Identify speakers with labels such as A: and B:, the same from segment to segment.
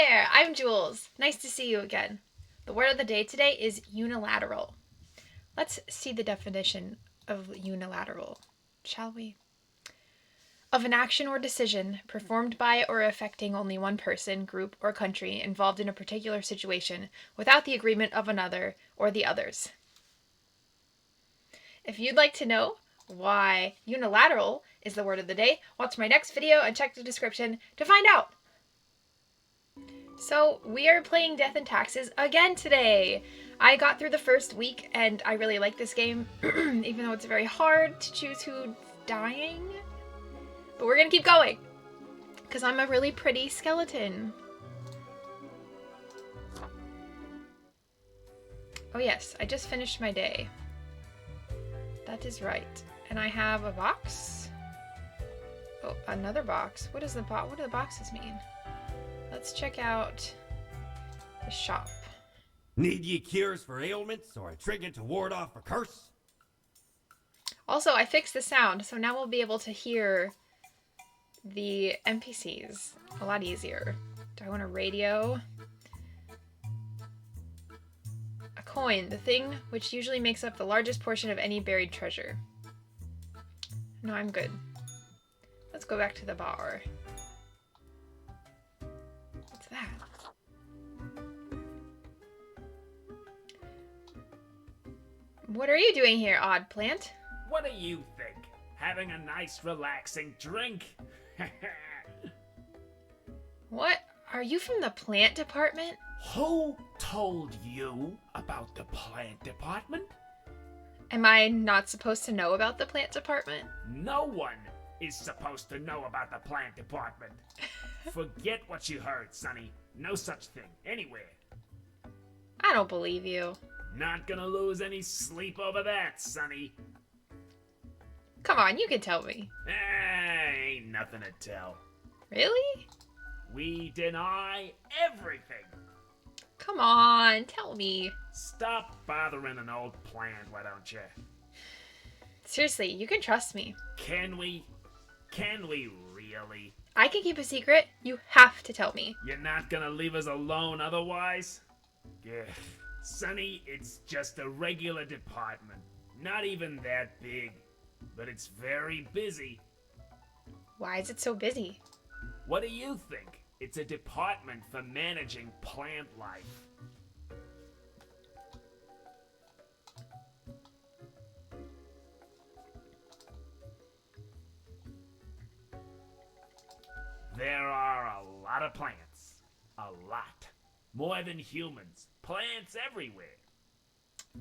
A: there! I'm Jules. Nice to see you again. The word of the day today is unilateral. Let's see the definition of unilateral, shall we? Of an action or decision performed by or affecting only one person, group, or country involved in a particular situation without the agreement of another or the others. If you'd like to know why unilateral is the word of the day, watch my next video and check the description to find out. So we are playing Death and Taxes again today. I got through the first week and I really like this game, even though it's very hard to choose who's dying. But we're gonna keep going, because I'm a really pretty skeleton. Oh yes, I just finished my day. That is right. And I have a box. Oh, another box. What do the boxes mean? Let's check out the shop.
B: Need ye cures for ailments or a trinket to ward off a curse?
A: Also, I fixed the sound, so now we'll be able to hear the NPCs a lot easier. Do I want a radio? A coin, the thing which usually makes up the largest portion of any buried treasure. No, I'm good. Let's go back to the bar. What's that? What are you doing here, odd plant?
C: What do you think? Having a nice, relaxing drink?
A: What? Are you from the plant department?
C: Who told you about the plant department?
A: Am I not supposed to know about the plant department?
C: No one is supposed to know about the plant department. Forget what you heard, Sonny. No such thing anywhere.
A: I don't believe you.
C: Not gonna lose any sleep over that, Sonny.
A: Come on, you can tell me.
C: Ain't nothing to tell.
A: Really?
C: We deny everything.
A: Come on, tell me.
C: Stop bothering an old plant, why don't you?
A: Seriously, you can trust me.
C: Can we? Can we really?
A: I can keep a secret. You have to tell me.
C: You're not gonna leave us alone otherwise? Yeah. Sonny, it's just a regular department. Not even that big. But it's very busy.
A: Why is it so busy?
C: What do you think? It's a department for managing plant life. There are a lot of plants. A lot. More than humans. Plants everywhere.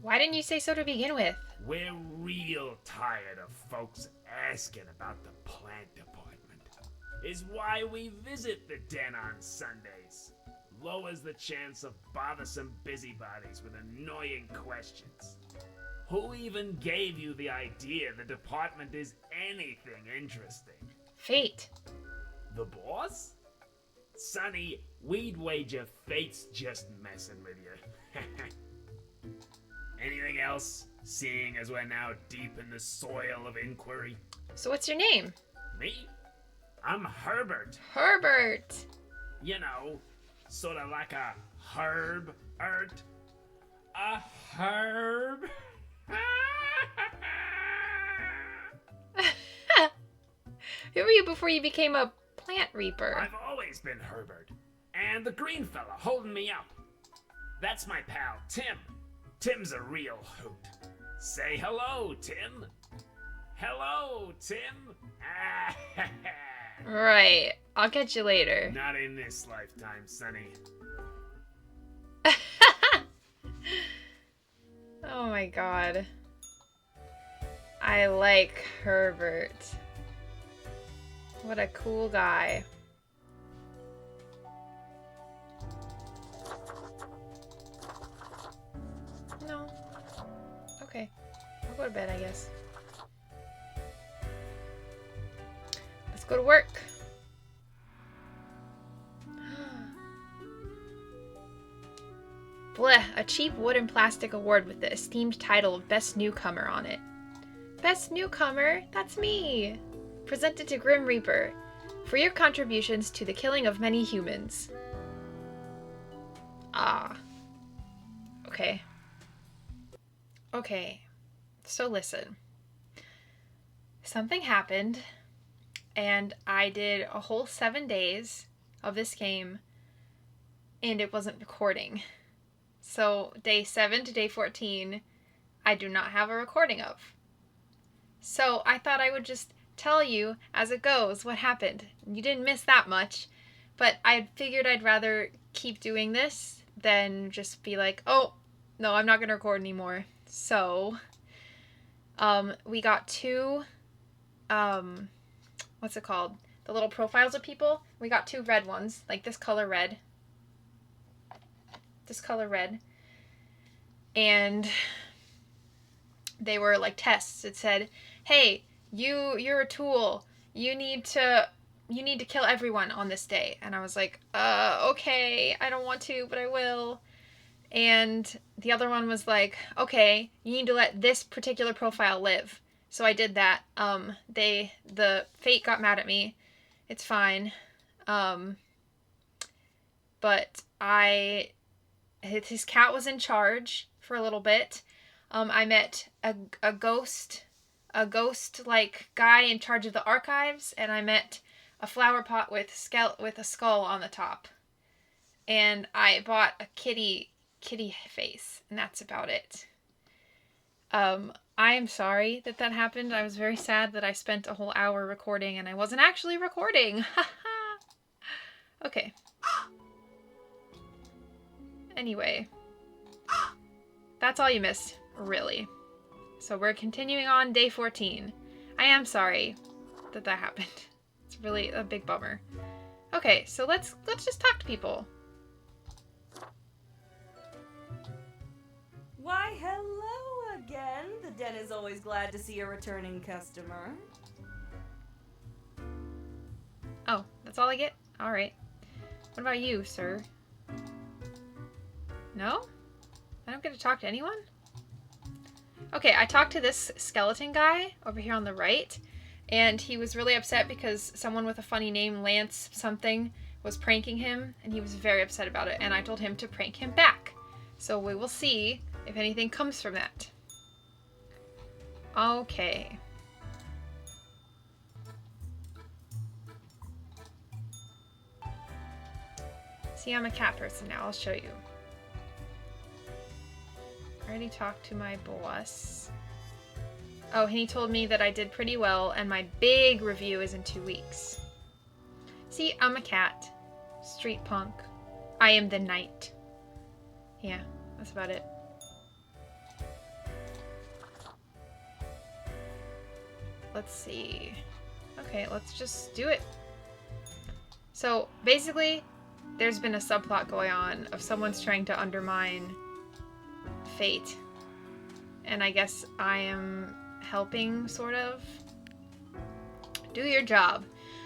A: Why didn't you say so to begin with?
C: We're real tired of folks asking about the plant department. Is why we visit the den on Sundays. Lowers the chance of bothersome busybodies with annoying questions. Who even gave you the idea the department is anything interesting?
A: Fate.
C: The boss? Sonny, we'd wager fate's just messing with you. Anything else, seeing as we're now deep in the soil of inquiry?
A: So what's your name?
C: Me? I'm Herbert.
A: Herbert.
C: You know, sort of like a herb-ert. A herb?
A: Who were you before you became a plant reaper?
C: I've always been Herbert. And the green fella holding me up. That's my pal, Tim. Tim's a real hoot. Say hello, Tim. Hello, Tim.
A: Right. I'll catch you later.
C: Not in this lifetime, Sonny.
A: Oh my god. I like Herbert. What a cool guy. No. Okay. I'll go to bed, I guess. Let's go to work. Blech, a cheap wood and plastic award with the esteemed title of Best Newcomer on it. Best Newcomer? That's me! Presented to Grim Reaper for your contributions to the killing of many humans. Ah. Okay. Okay. So listen. Something happened, and I did a whole 7 days of this game, and it wasn't recording. So day 7 to day 14, I do not have a recording of. So I thought I would just tell you as it goes what happened. You didn't miss that much, but I figured I'd rather keep doing this than just be like, oh, no, I'm not going to record anymore. So, we got 2, what's it called? The little profiles of people. We got 2 red ones, like this color red. This color red. And they were like tests. It said, hey, you're a tool. You need to kill everyone on this day. And I was like, okay, I don't want to, but I will. And the other one was like, okay, you need to let this particular profile live. So I did that. The fate got mad at me. It's fine. But his cat was in charge for a little bit. I met a ghost like guy in charge of the archives, and I met a flower pot with a skull on the top. And I bought a kitty face, and that's about it. I am sorry that happened. I was very sad that I spent a whole hour recording and I wasn't actually recording. Okay. Anyway. That's all you missed, really. So we're continuing on day 14. I am sorry that happened. It's really a big bummer. Okay, so let's just talk to people.
D: Why, hello again. The den is always glad to see a returning customer.
A: Oh, that's all I get? Alright. What about you, sir? No? I don't get to talk to anyone? Okay, I talked to this skeleton guy over here on the right, and he was really upset because someone with a funny name, Lance something, was pranking him, and he was very upset about it, and I told him to prank him back. So we will see if anything comes from that. Okay. See, I'm a cat person now. I'll show you. I already talked to my boss. Oh, and he told me that I did pretty well, and my big review is in 2 weeks. See, I'm a cat. Street punk. I am the knight. Yeah, that's about it. Let's see. Okay, let's just do it. So, basically, there's been a subplot going on of someone's trying to undermine fate. And I guess I am helping, sort of. Do your job.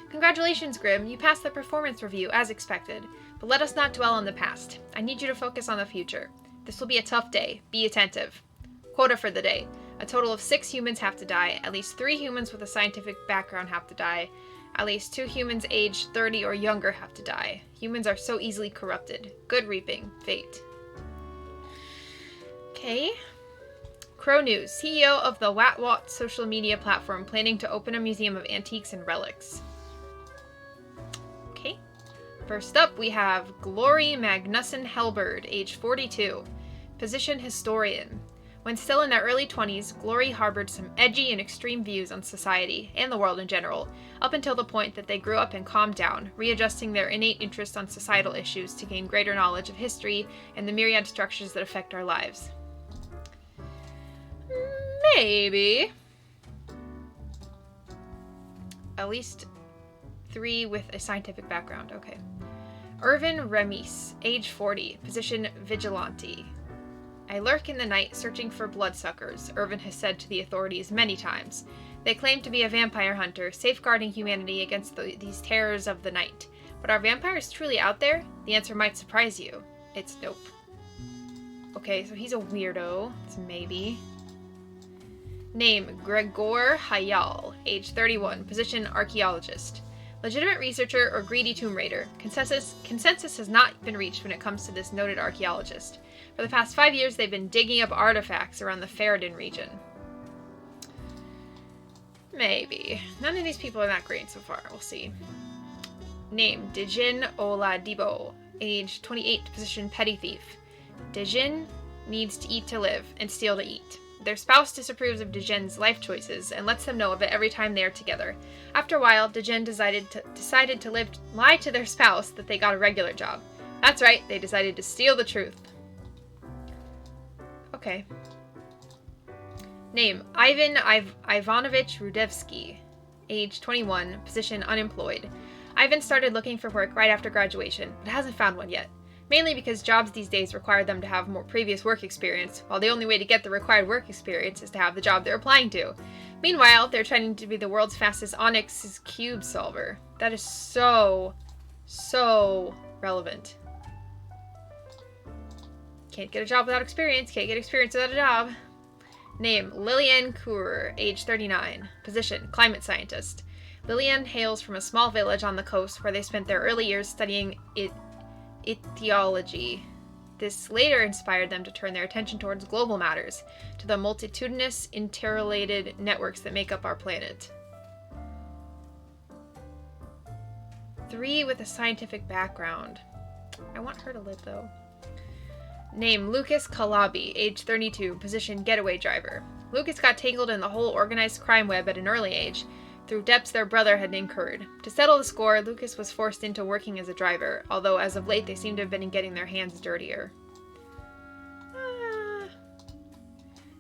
A: Congratulations, Grim. You passed the performance review, as expected. But let us not dwell on the past. I need you to focus on the future. This will be a tough day. Be attentive. Quota for the day. A total of 6 humans have to die. At least 3 humans with a scientific background have to die. At least 2 humans aged 30 or younger have to die. Humans are so easily corrupted. Good reaping. Fate. Okay. Crow News. CEO of the Watwat social media platform planning to open a museum of antiques and relics. Okay. First up, we have Glory Magnuson Helberd, age 42. Position historian. When still in their early 20s, Glory harbored some edgy and extreme views on society, and the world in general, up until the point that they grew up and calmed down, readjusting their innate interest on societal issues to gain greater knowledge of history and the myriad structures that affect our lives. Maybe. At least 3 with a scientific background, okay. Irvin Remis, age 40, position vigilante. I lurk in the night searching for bloodsuckers, Irvin has said to the authorities many times. They claim to be a vampire hunter, safeguarding humanity against these terrors of the night. But are vampires truly out there? The answer might surprise you. It's nope. Okay, so he's a weirdo. It's maybe. Name, Gregor Hayal, age 31, position archaeologist. legitimate researcher, or greedy tomb raider. Consensus has not been reached when it comes to this noted archaeologist. For the past 5 years, they've been digging up artifacts around the Ferrodin region. Maybe. None of these people are that great so far. We'll see. Name, Dijin Oladipo. Age 28, position petty thief. Dijin needs to eat to live, and steal to eat. Their spouse disapproves of Dijin's life choices and lets them know of it every time they are together. After a while, Dijin decided to lie to their spouse that they got a regular job. That's right, they decided to steal the truth. Okay. Name, Ivan Ivanovich Rudevsky. Age 21, position unemployed. Ivan started looking for work right after graduation, but hasn't found one yet. Mainly because jobs these days require them to have more previous work experience, while the only way to get the required work experience is to have the job they're applying to. Meanwhile, they're training to be the world's fastest Onyx cube solver. That is so relevant. Can't get a job without experience, can't get experience without a job. Name, Lillian Kurer, age 39. Position, climate scientist. Lillian hails from a small village on the coast where they spent their early years studying etiology. This later inspired them to turn their attention towards global matters, to the multitudinous, interrelated networks that make up our planet. 3 with a scientific background. I want her to live, though. Name, Lucas Calabi, age 32, position getaway driver. Lucas got tangled in the whole organized crime web at an early age, through debts their brother had incurred. To settle the score, Lucas was forced into working as a driver, although as of late they seem to have been getting their hands dirtier.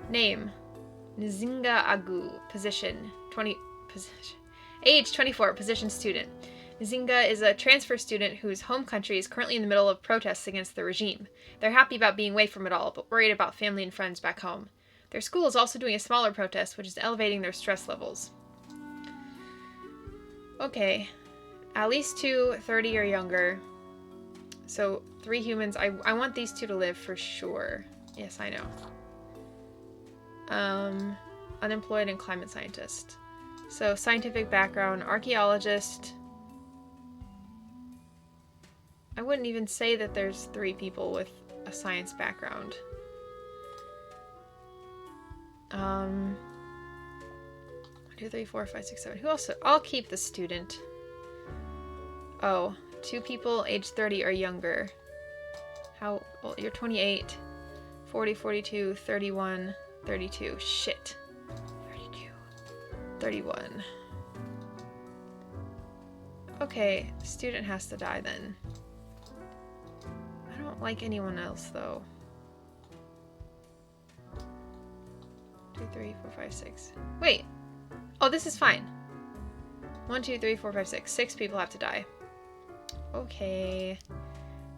A: Name, Nzinga Agu, age 24, position student. Nzinga is a transfer student whose home country is currently in the middle of protests against the regime. They're happy about being away from it all, but worried about family and friends back home. Their school is also doing a smaller protest, which is elevating their stress levels. Okay, at least 2, 30 or younger. So 3 humans. I want these 2 to live for sure. Yes, I know. Unemployed and climate scientist. So scientific background, archaeologist. I wouldn't even say that there's 3 people with a science background. 1, 2, 3, 4, 5, 6, 7. Who else? I'll keep the student. Oh, 2 people age 30 or younger. How well, you're 28, 40, 42, 31, 32. Shit. 32, 31. Okay, student has to die then. I don't like anyone else though. 2, 3, 4, 5, 6. Wait. Oh, this is fine. 1, 2, 3, 4, 5, 6. 6 people have to die. Okay.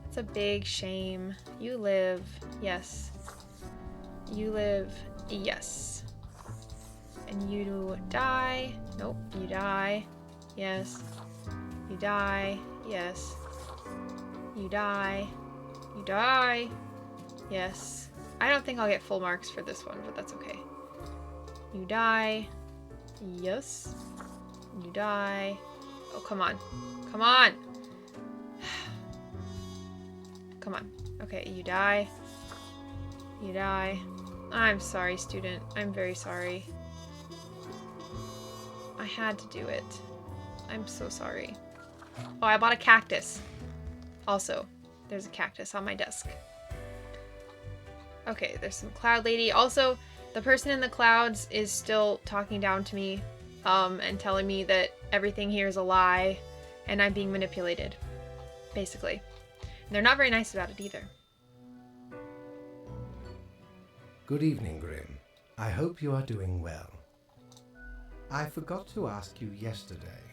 A: That's a big shame. You live. Yes. You live. Yes. And you die. Nope. You die. Yes. You die. Yes. You die. You die. Yes. I don't think I'll get full marks for this one, but that's okay. You die. Yes. You die. Oh, come on. Come on! Come on. Okay, you die. You die. I'm sorry, student. I'm very sorry. I had to do it. I'm so sorry. Oh, I bought a cactus. Also, there's a cactus on my desk. Okay, there's some cloud lady. Also, the person in the clouds is still talking down to me, and telling me that everything here is a lie, and I'm being manipulated, basically. And they're not very nice about it either.
E: Good evening, Grim. I hope you are doing well. I forgot to ask you yesterday.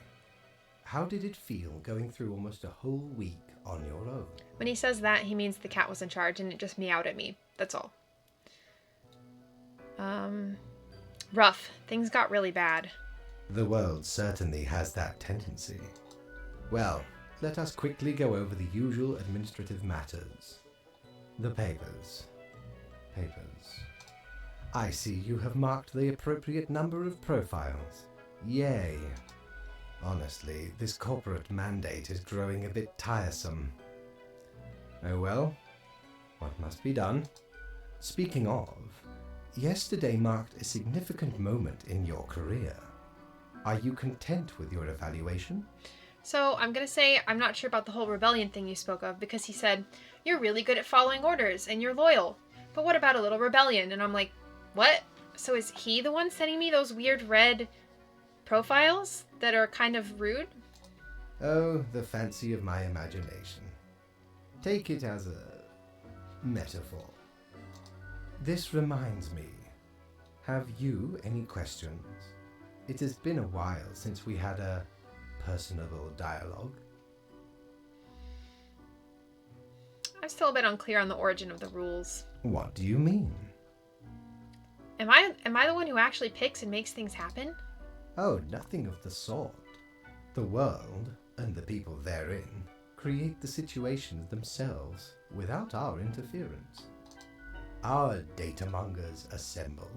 E: How did it feel going through almost a whole week on your own?
A: When he says that, he means the cat was in charge and it just meowed at me. That's all. Rough. Things got really bad.
E: The world certainly has that tendency. Well, let us quickly go over the usual administrative matters. The papers. I see you have marked the appropriate number of profiles. Yay. Honestly, this corporate mandate is growing a bit tiresome. Oh well, what must be done? Speaking of, yesterday marked a significant moment in your career. Are you content with your evaluation?
A: So I'm going to say I'm not sure about the whole rebellion thing you spoke of, because he said, you're really good at following orders and you're loyal. But what about a little rebellion? And I'm like, what? So is he the one sending me those weird red profiles that are kind of rude?
E: Oh, the fancy of my imagination. Take it as a metaphor. This reminds me, have you any questions? It has been a while since we had a personable dialogue.
A: I'm still a bit unclear on the origin of the rules.
E: What do you mean?
A: Am I the one who actually picks and makes things happen?
E: Oh, nothing of the sort. The world, and the people therein, create the situations themselves without our interference. Our data mongers assemble,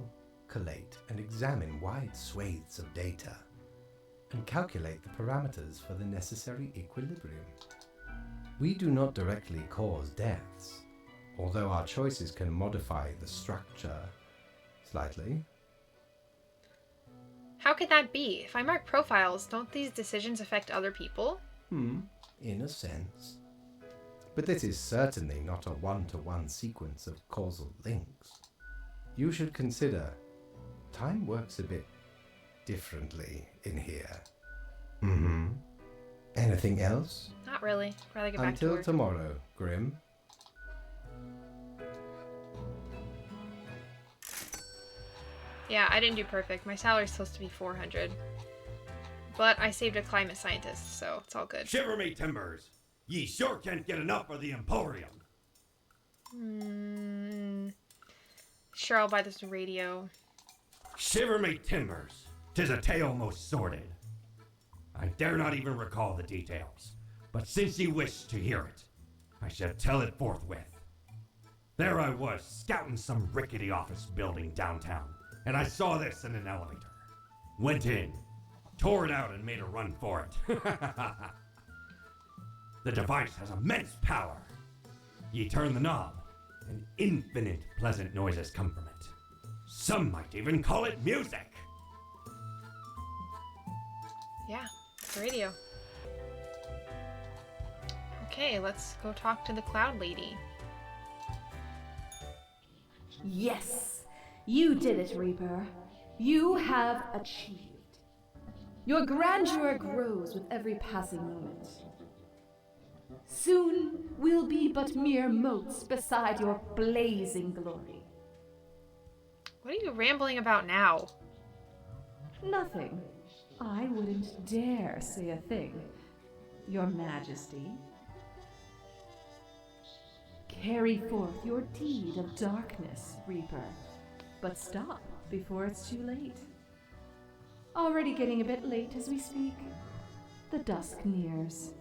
E: collate, and examine wide swathes of data, and calculate the parameters for the necessary equilibrium. We do not directly cause deaths, although our choices can modify the structure slightly.
A: How could that be? If I mark profiles, don't these decisions affect other people?
E: In a sense. But this is certainly not a one-to-one sequence of causal links. You should consider time works a bit differently in here. Anything else?
A: Not really. I'd rather get back to
E: Until
A: work.
E: tomorrow, Grim.
A: Yeah, I didn't do perfect. My salary's supposed to be 400. But I saved a climate scientist, so it's all good.
B: Shiver me timbers! Ye sure can't get enough of the Emporium.
A: Sure, I'll buy this radio.
B: Shiver me timbers! 'Tis a tale most sordid. I dare not even recall the details, but since ye wish to hear it, I shall tell it forthwith. There I was, scouting some rickety office building downtown, and I saw this in an elevator. Went in, tore it out, and made a run for it. The device has immense power. Ye turn the knob, and infinite pleasant noises come from it. Some might even call it music.
A: Yeah, it's a radio. Okay, let's go talk to the cloud lady.
F: Yes, you did it, Reaper. You have achieved. Your grandeur grows with every passing moment. Soon we'll be but mere motes beside your blazing glory.
A: What are you rambling about now?
F: Nothing. I wouldn't dare say a thing, Your Majesty. Carry forth your deed of darkness, Reaper, but stop before it's too late. Already getting a bit late as we speak. The dusk nears.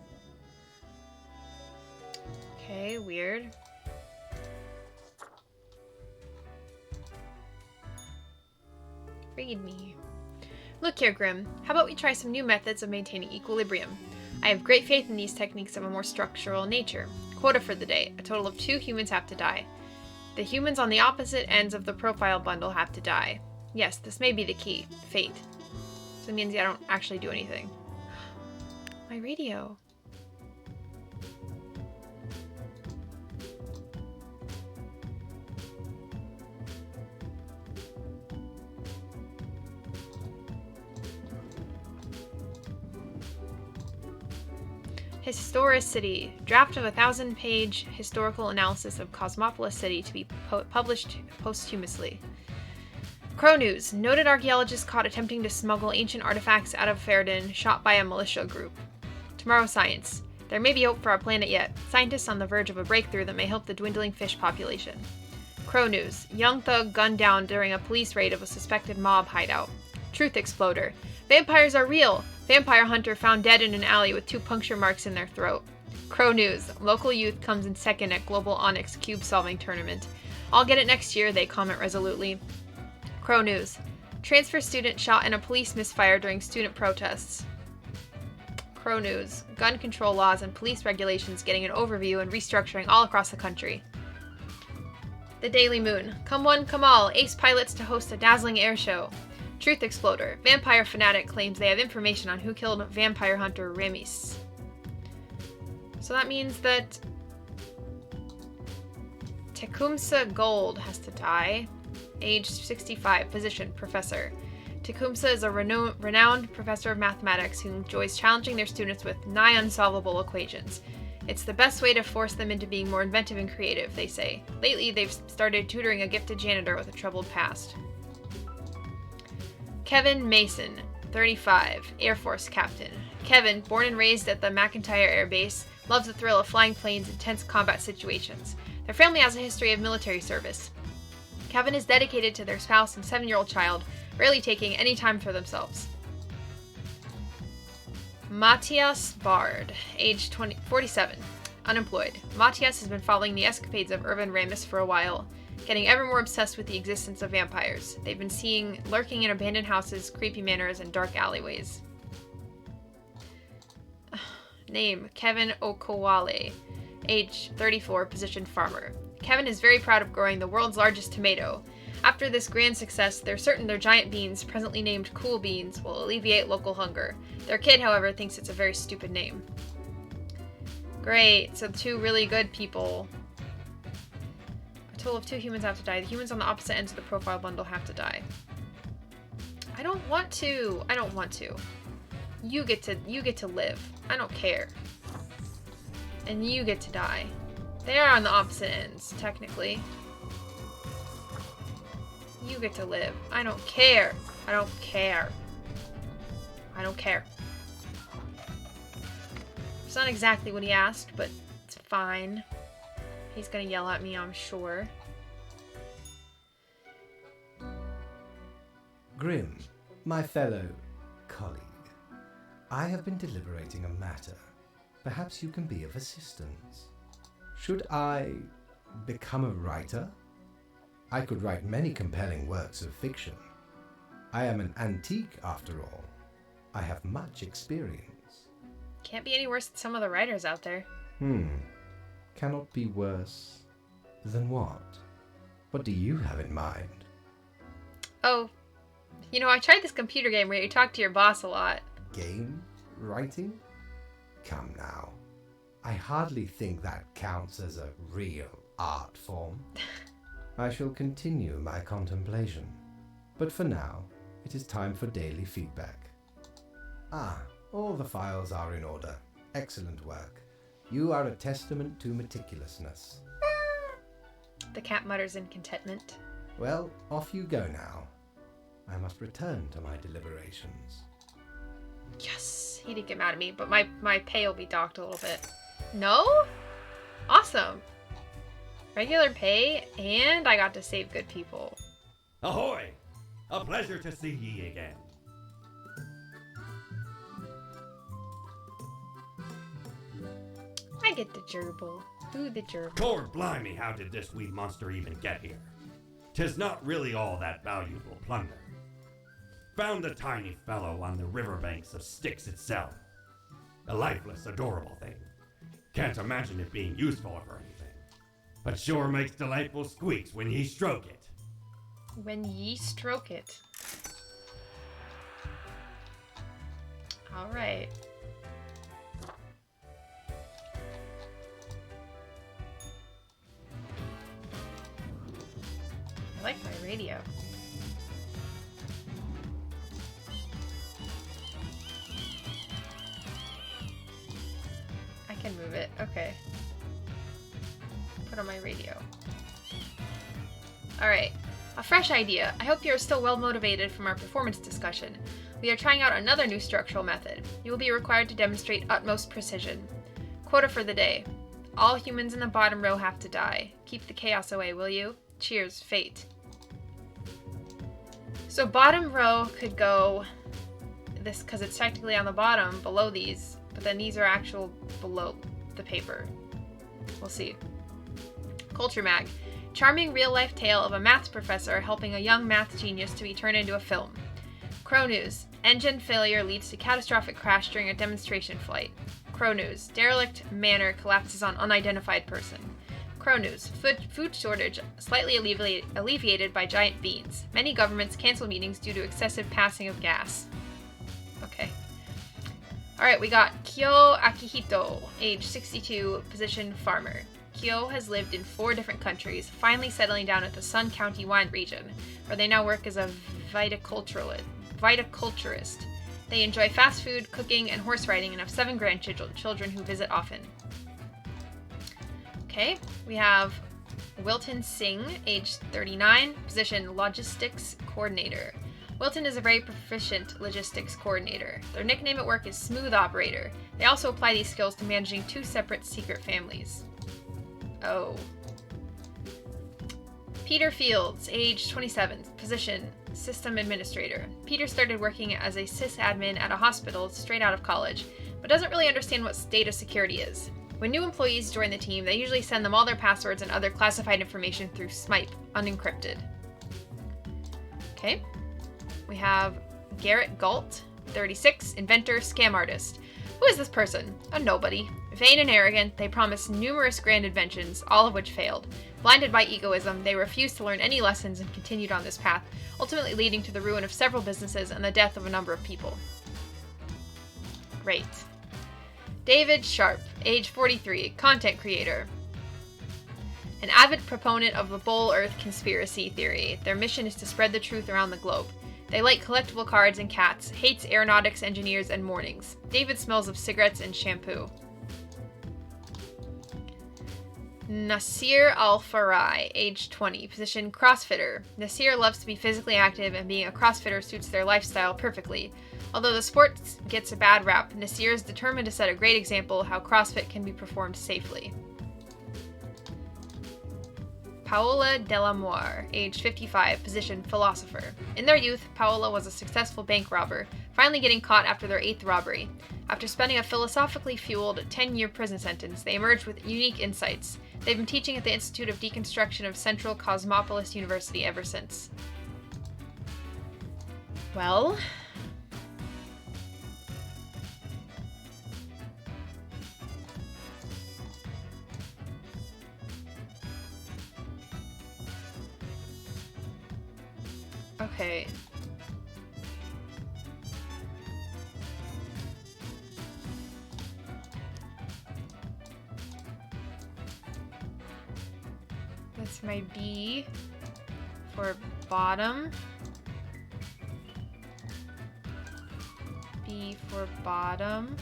A: Okay, weird. Read me. Look here, Grim. How about we try some new methods of maintaining equilibrium? I have great faith in these techniques of a more structural nature. Quota for the day. A total of 2 humans have to die. The humans on the opposite ends of the profile bundle have to die. Yes, this may be the key. Fate. So it means I don't actually do anything. My radio. Historicity. Draft of a 1,000-page historical analysis of Cosmopolis City to be published posthumously. Crow News. Noted archaeologist caught attempting to smuggle ancient artifacts out of Fairden, shot by a militia group. Tomorrow Science. There may be hope for our planet yet. Scientists on the verge of a breakthrough that may help the dwindling fish population. Crow News. Young thug gunned down during a police raid of a suspected mob hideout. Truth Exploder. Vampires are real! Vampire hunter found dead in an alley with 2 puncture marks in their throat. Crow News. Local youth comes in second at Global Onyx Cube Solving Tournament. I'll get it next year, they comment resolutely. Crow News. Transfer student shot in a police misfire during student protests. Crow News, gun control laws and police regulations getting an overview and restructuring all across the country. The Daily Moon. Come one, come all. Ace pilots to host a dazzling air show. Truth Exploder. Vampire fanatic claims they have information on who killed vampire hunter Remis. So that means that Tecumseh Gold has to die. Age 65. Position, professor. Tecumseh is a renowned professor of mathematics who enjoys challenging their students with nigh unsolvable equations. It's the best way to force them into being more inventive and creative, they say. Lately, they've started tutoring a gifted janitor with a troubled past. Kevin Mason, 35, Air Force captain. Kevin, born and raised at the McIntyre Air Base, loves the thrill of flying planes in tense combat situations. Their family has a history of military service. Kevin is dedicated to their spouse and 7-year-old child, rarely taking any time for themselves. Matthias Bard, age 47, unemployed. Matthias has been following the escapades of Irvin Ramis for a while, getting ever more obsessed with the existence of vampires. They've been seen lurking in abandoned houses, creepy manors, and dark alleyways. Name, Kevin Okowale, age 34, position farmer. Kevin is very proud of growing the world's largest tomato. After this grand success, they're certain their giant beans, presently named Cool Beans, will alleviate local hunger. Their kid, however, thinks it's a very stupid name. Great, so 2 really good people. A total of 2 humans have to die. The humans on the opposite ends of the profile bundle have to die. I don't want to. I don't want to. You get to live. I don't care. And you get to die. They are on the opposite ends, technically. You get to live. I don't care. I don't care. I don't care. It's not exactly what he asked, but it's fine. He's gonna yell at me, I'm sure.
E: Grim, my fellow colleague, I have been deliberating a matter. Perhaps you can be of assistance. Should I become a writer? I could write many compelling works of fiction. I am an antique, after all. I have much experience.
A: Can't be any worse than some of the writers out there.
E: Cannot be worse than what? What do you have in mind?
A: Oh, you know, I tried this computer game where you talk to your boss a lot.
E: Game writing? Come now. I hardly think that counts as a real art form. I shall continue my contemplation. But for now, it is time for daily feedback. All the files are in order. Excellent work. You are a testament to meticulousness.
A: The cat mutters in contentment.
E: Well, off you go now. I must return to my deliberations.
A: Yes! He didn't get mad at me, but my pay will be docked a little bit. No? Awesome. Regular pay, and I got to save good people.
B: Ahoy! A pleasure to see ye again.
A: I get the gerbil. Do the gerbil.
B: Lord blimey, how did this wee monster even get here? 'Tis not really all that valuable plunder. Found the tiny fellow on the riverbanks of Styx itself. A lifeless, adorable thing. Can't imagine it being useful or anything. But sure makes delightful squeaks when ye stroke it.
A: When ye stroke it. Alright. I like my radio. I can move it. Okay. Put on my radio. Alright. A fresh idea. I hope you are still well motivated from our performance discussion. We are trying out another new structural method. You will be required to demonstrate utmost precision. Quota for the day. All humans in the bottom row have to die. Keep the chaos away, will you? Cheers, Fate. So bottom row could go this, because it's technically on the bottom below these, but then these are actual below the paper. We'll see. Culture Mag. Charming real-life tale of a maths professor helping a young math genius to be turned into a film. Crow News. Engine failure leads to catastrophic crash during a demonstration flight. Crow News. Derelict manor collapses on unidentified person. Crow News. Food shortage slightly alleviated by giant beans. Many governments cancel meetings due to excessive passing of gas. Okay. Alright, we got Kyo Akihito, age 62, position farmer. Kyo has lived in 4 different countries, finally settling down at the Sun County wine region, where they now work as a viticulturist. They enjoy fast food, cooking, and horse riding, and have 7 grandchildren who visit often. Okay, we have Wilton Singh, age 39, position logistics coordinator. Wilton is a very proficient logistics coordinator. Their nickname at work is Smooth Operator. They also apply these skills to managing 2 separate secret families. Oh. Peter Fields, age 27, position system administrator. Peter started working as a sysadmin at a hospital straight out of college, but doesn't really understand what data security is. When new employees join the team, they usually send them all their passwords and other classified information through Smipe, unencrypted. Okay. We have Garrett Galt, 36, inventor, scam artist. Who is this person? A nobody. Vain and arrogant, they promise numerous grand inventions, all of which failed. Blinded by egoism, they refused to learn any lessons and continued on this path, ultimately leading to the ruin of several businesses and the death of a number of people. Great. David Sharp, age 43, content creator. An avid proponent of the Bull Earth conspiracy theory. Their mission is to spread the truth around the globe. They like collectible cards and cats, hates aeronautics engineers and mornings. David smells of cigarettes and shampoo. Nasir Al-Farai, age 20, position CrossFitter. Nasir loves to be physically active, and being a CrossFitter suits their lifestyle perfectly. Although the sport gets a bad rap, Nasir is determined to set a great example how CrossFit can be performed safely. Paola Delamour, age 55, position philosopher. In their youth, Paola was a successful bank robber, finally getting caught after their 8th robbery. After spending a philosophically fueled 10-year prison sentence, they emerged with unique insights. They've been teaching at the Institute of Deconstruction of Central Cosmopolis University ever since. Well... Okay. That's my B for bottom. B for bottom.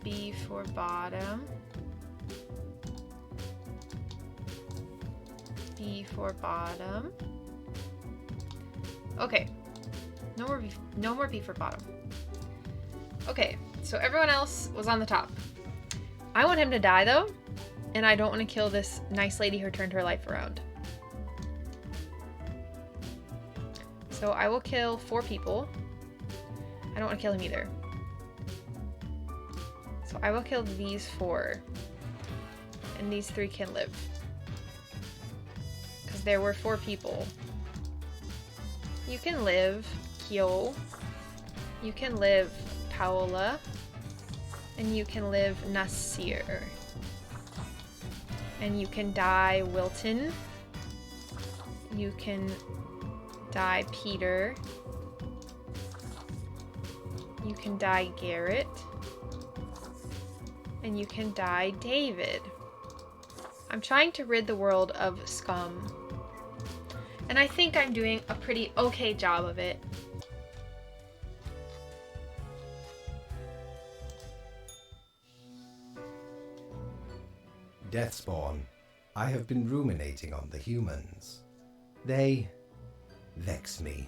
A: B for bottom. B for bottom. Okay. No more B for bottom. Okay, so everyone else was on the top. I want him to die though, and I don't want to kill this nice lady who turned her life around. So I will kill 4 people. I don't want to kill him either. So I will kill these 4. And these 3 can live. Because there were 4 people. You can live, Kyo. You can live, Paola. And you can live, Nasir. And you can die, Wilton. You can die, Peter. You can die, Garrett. And you can die, David. I'm trying to rid the world of scum. And I think I'm doing a pretty okay job of it.
E: Deathspawn, I have been ruminating on the humans. They vex me.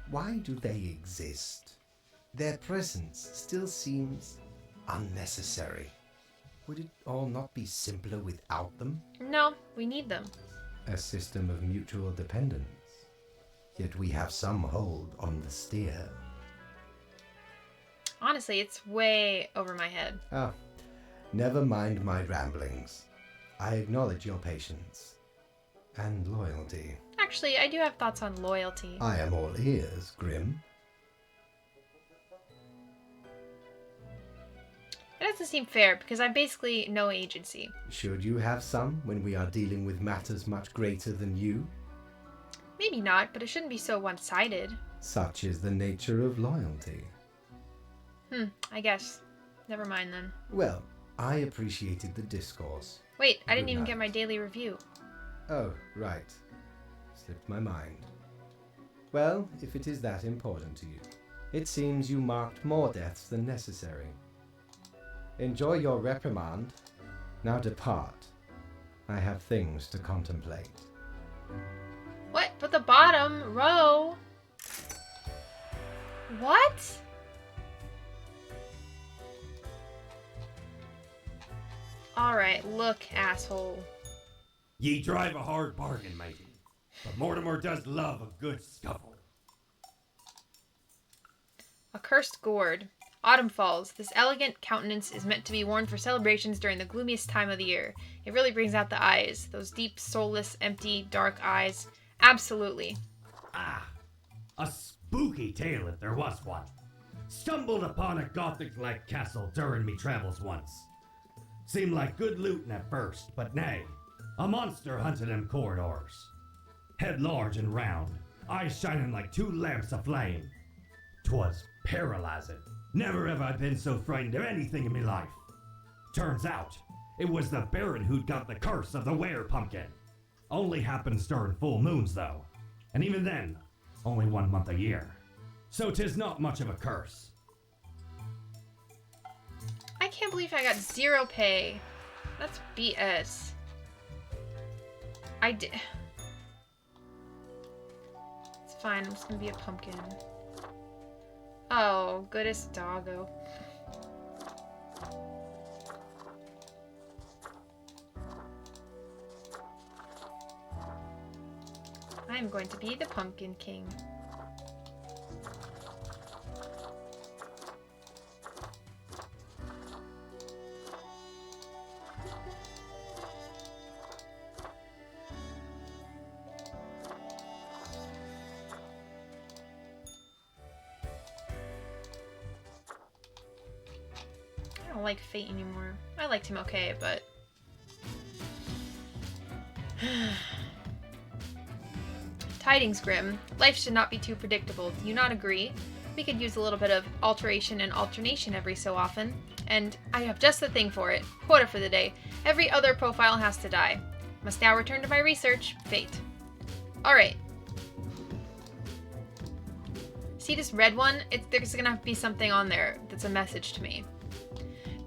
E: Why do they exist? Their presence still seems unnecessary. Would it all not be simpler without them?
A: No, we need them.
E: A system of mutual dependence. Yet we have some hold on the steer.
A: Honestly, it's way over my head.
E: Ah, never mind my ramblings. I acknowledge your patience and loyalty.
A: Actually, I do have thoughts on loyalty.
E: I am all ears, Grim.
A: It doesn't seem fair because I have basically no agency.
E: Should you have some when we are dealing with matters much greater than you?
A: Maybe not, but it shouldn't be so one-sided.
E: Such is the nature of loyalty.
A: I guess. Never mind then.
E: Well, I appreciated the discourse.
A: Wait, I didn't
E: Good
A: even
E: night.
A: get my daily review.
E: Oh, right. Slipped my mind. Well, if it is that important to you, it seems you marked more deaths than necessary. Enjoy your reprimand. Now depart. I have things to contemplate.
A: What? But the bottom row? What? Alright, look, asshole.
B: Ye drive a hard bargain, matey. But Mortimer does love a good scuffle.
A: A cursed gourd. Autumn falls. This elegant countenance is meant to be worn for celebrations during the gloomiest time of the year. It really brings out the eyes. Those deep, soulless, empty, dark eyes. Absolutely.
B: Ah, a spooky tale if there was one. Stumbled upon a Gothic-like castle during me travels once. Seemed like good looting at first, but nay, a monster hunted them corridors. Head large and round, eyes shining like two lamps aflame. 'Twas paralyzing. Never have I been so frightened of anything in me life. Turns out, it was the Baron who'd got the curse of the were-pumpkin. Only happens during full moons, though. And even then, only 1 month a year. So 'tis not much of a curse.
A: I can't believe I got 0 pay. That's BS. I did. It's fine, I'm just gonna be a pumpkin. Oh, goodest doggo. I'm going to be the Pumpkin King. I don't like Fate anymore. I liked him okay, but... Tidings, Grim. Life should not be too predictable. Do you not agree? We could use a little bit of alteration and alternation every so often. And I have just the thing for it. Quota for the day. Every other profile has to die. Must now return to my research. Fate. Alright. See this red one? There's gonna have to be something on there that's a message to me.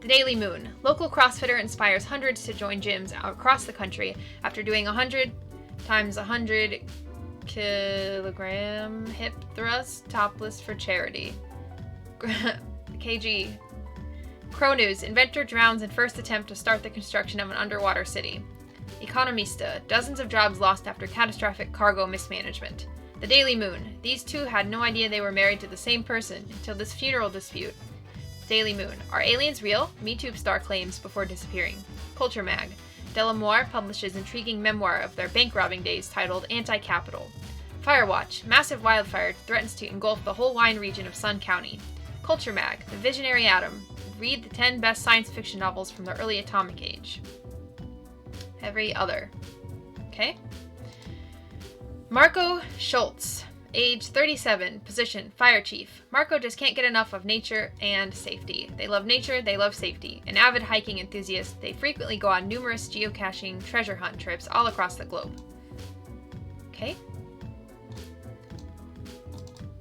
A: The Daily Moon. Local CrossFitter inspires hundreds to join gyms across the country after doing 100 times 100 kilogram hip thrust topless for charity. KG. Crow News. Inventor drowns in first attempt to start the construction of an underwater city. Economista. Dozens of jobs lost after catastrophic cargo mismanagement. The Daily Moon. These two had no idea they were married to the same person until this funeral dispute. Daily Moon. Are aliens real? MeTube star claims before disappearing. Culture Mag. Delamoire publishes intriguing memoir of their bank robbing days titled Anti-Capital. Firewatch. Massive wildfire threatens to engulf the whole wine region of Sun County. Culture Mag. The Visionary Atom. Read the 10 best science fiction novels from the early atomic age. Every other. Okay. Marco Schultz. Age 37, position, fire chief. Marco just can't get enough of nature and safety. They love nature, they love safety. An avid hiking enthusiast, they frequently go on numerous geocaching treasure hunt trips all across the globe. Okay.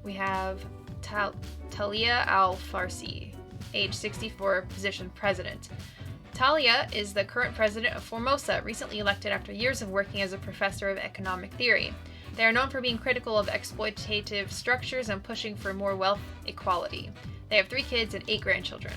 A: We have Talia Al-Farsi, age 64, position, president. Talia is the current president of Formosa, recently elected after years of working as a professor of economic theory. They are known for being critical of exploitative structures and pushing for more wealth equality. They have 3 kids and 8 grandchildren.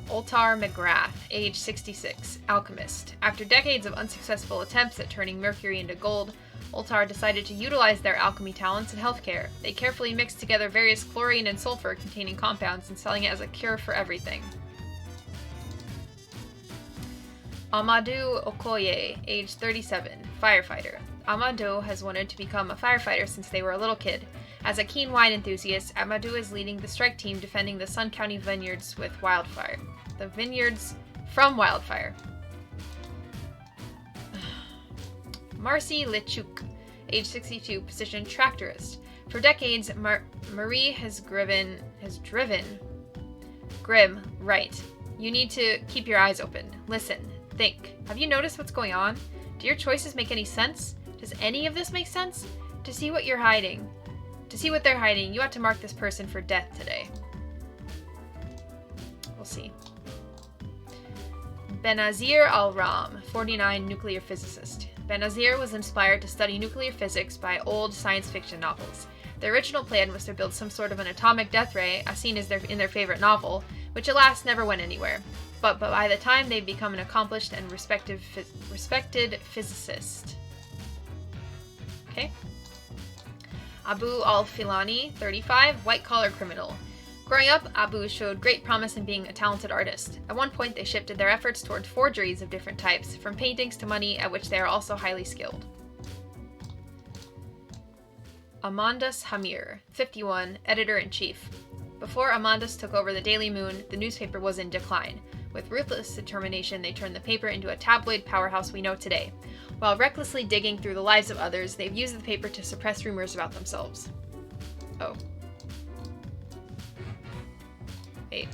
A: Oltar McGrath, age 66, alchemist. After decades of unsuccessful attempts at turning mercury into gold, Oltar decided to utilize their alchemy talents in healthcare. They carefully mixed together various chlorine and sulfur containing compounds and selling it as a cure for everything. Amadou Okoye, age 37, firefighter. Amadou has wanted to become a firefighter since they were a little kid. As a keen wine enthusiast, Amadou is leading the strike team defending the Sun County vineyards with wildfire. The vineyards from wildfire. Marcy Lechuk, age 62, position tractorist. For decades, Marie has driven Grim right. You need to keep your eyes open. Listen. Think. Have you noticed what's going on? Do your choices make any sense? Does any of this make sense? To see what they're hiding, you ought to mark this person for death today. We'll see. Benazir Al-Ram, 49, nuclear physicist. Benazir was inspired to study nuclear physics by old science fiction novels. Their original plan was to build some sort of an atomic death ray, as seen in their favorite novel, which alas never went anywhere. But by the time they've become an accomplished and respected physicist. Okay. Abu al-Filani, 35, white-collar criminal. Growing up, Abu showed great promise in being a talented artist. At one point, they shifted their efforts towards forgeries of different types, from paintings to money, at which they are also highly skilled. Amandas Hamir, 51, editor-in-chief. Before Amandas took over the Daily Moon, the newspaper was in decline. With ruthless determination, they turned the paper into a tabloid powerhouse we know today. While recklessly digging through the lives of others, they've used the paper to suppress rumors about themselves. Oh. Wait.